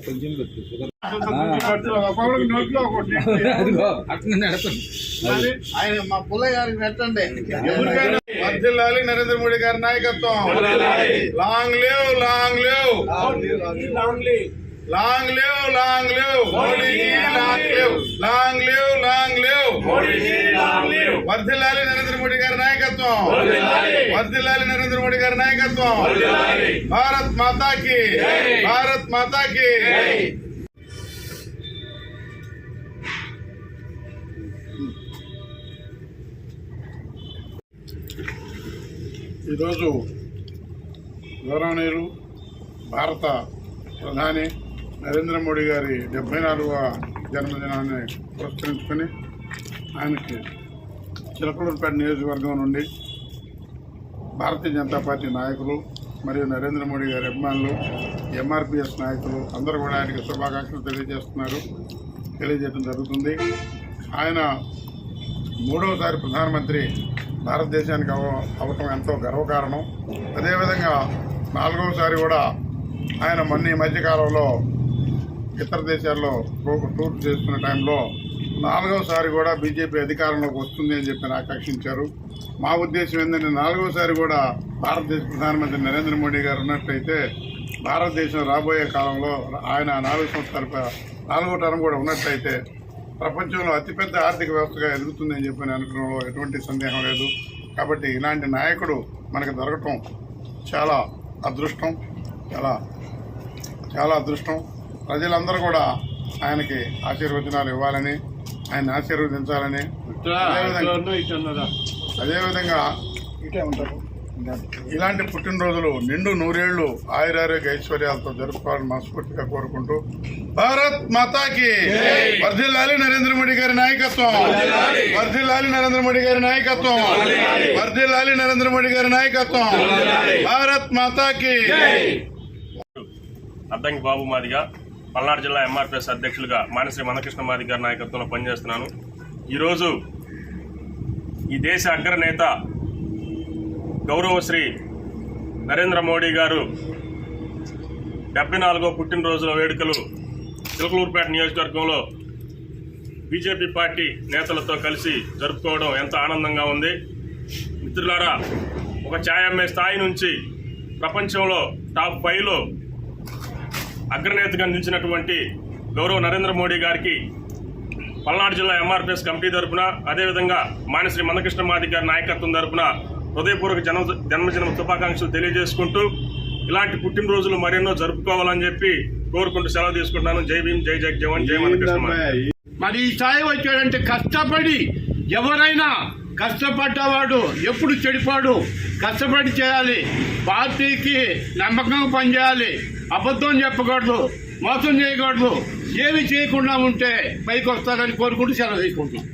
కొంచెం ఆయన మా పుల్లయ్య గారికి పెట్టండి. వర్ధిల్లాలి నరేంద్ర మోడీ గారి నాయకత్వం. Long live long live long live long live Modiji long live long live long live Modiji long live. వర్ధిల్లాలి నరేంద్ర మోడీ గారి నాయకత్వం. వర్ధిల్లాలి నరేంద్ర మోడీ గారి నాయకత్వం. భారత్ మాతాకి భారత్ మాతాకి. ఈరోజు గౌరవనీయులు భారత ప్రధాని నరేంద్ర మోడీ గారి 74వ జన్మదినాన్ని పురస్కరించుకొని ఆయనకి చిలకలూరుపేట నియోజకవర్గం నుండి భారతీయ జనతా పార్టీ నాయకులు మరియు నరేంద్ర మోడీ గారి అభిమానులు, ఎంఆర్పిఎస్ నాయకులు అందరూ కూడా ఆయనకి శుభాకాంక్షలు తెలియజేయడం జరుగుతుంది. ఆయన 3వసారి ప్రధానమంత్రి భారతదేశానికి అవటం ఎంతో గర్వకారణం. అదేవిధంగా 4వసారి కూడా ఆయన ఈ మధ్యకాలంలో ఇతర దేశాల్లో టూర్ చేస్తున్న టైంలో 4వసారి కూడా బీజేపీ అధికారంలోకి వస్తుంది అని చెప్పి ఆకాంక్షించారు. మా ఉద్దేశం ఏంటంటే 4వసారి కూడా భారతదేశ ప్రధానమంత్రి నరేంద్ర మోడీ గారు ఉన్నట్లయితే భారతదేశం రాబోయే కాలంలో ఆయన 4 సంవత్సరాల 4వ టర్మ్ కూడా ఉన్నట్లయితే ప్రపంచంలో అతిపెద్ద ఆర్థిక వ్యవస్థగా ఎదుగుతుందని చెప్పి అనుకోవడంలో ఎటువంటి సందేహం లేదు. కాబట్టి ఇలాంటి నాయకుడు మనకు దొరకటం చాలా అదృష్టం, చాలా అదృష్టం. ప్రజలందరూ కూడా ఆయనకి ఆశీర్వచనాలు ఇవ్వాలని, ఆయన ఆశీర్వదించాలని, అదేవిధంగా ఇలాంటి పుట్టినరోజులు నిండు 100 ఏళ్లు ఆయురారోగ్య ఐశ్వర్యాలతో జరుపుకోవాలని మనస్ఫూర్తిగా కోరుకుంటూ భారత్ మాతాకి. వర్ధిల్లాలి నరేంద్ర మోడీ గారి నాయకత్వం. వర్ధిల్లాలి నరేంద్ర మోడీ గారి నాయకత్వం. వర్ధిల్లాలి నరేంద్ర మోడీ గారి నాయకత్వం. భారత్ మాతాకి. అద్దంకి బాబు మాదిగా పల్నాడు జిల్లా ఎంఆర్పిఎస్ అధ్యక్షులుగా మానశ్రీ మందకృష్ణ మాది గారి నాయకత్వంలో పనిచేస్తున్నాను. ఈరోజు ఈ దేశ అగ్రనేత గౌరవశ్రీ నరేంద్ర మోడీ గారు 74వ పుట్టినరోజుల వేడుకలు చిలకలూరుపేట నియోజకవర్గంలో బీజేపీ పార్టీ నేతలతో కలిసి జరుపుకోవడం ఎంత ఆనందంగా ఉంది. మిత్రులారా, ఒక ఛాయ్ అమ్మే స్థాయి నుంచి ప్రపంచంలో టాప్ 5లో అగ్రనేతగా నిలిచినటువంటి గౌరవ నరేంద్ర మోడీ గారికి పల్నాడు జిల్లా ఎంఆర్పిఎస్ కమిటీ తరఫున, అదేవిధంగా మానశ్రీ మందకృష్ణ మాది గారి నాయకత్వం తరఫున హృదయపూర్వక జన్మదిన శుభాకాంక్షలు తెలియజేసుకుంటూ ఇలాంటి పుట్టినరోజులు మరెన్నో జరుపుకోవాలని చెప్పి కోరుకుంటూ సెలవు తీసుకుంటున్నాను. జై భీమ్, జై జగన్, జై మందకృష్ణ. మరి ఈ స్థాయి వచ్చాడంటే కష్టపడి, ఎవరైనా కష్టపడ్డవాడు ఎప్పుడు చెడిపాడు. కష్టపడి చేయాలి, పార్టీకి నమ్మకంగా పనిచేయాలి, అబద్ధం చెప్పకూడదు, మోసం చేయకూడదు. ఏమి చేయకుండా ఉంటే పైకి వస్తారని కోరుకుంటూ సెలవు తీసుకుంటున్నాం.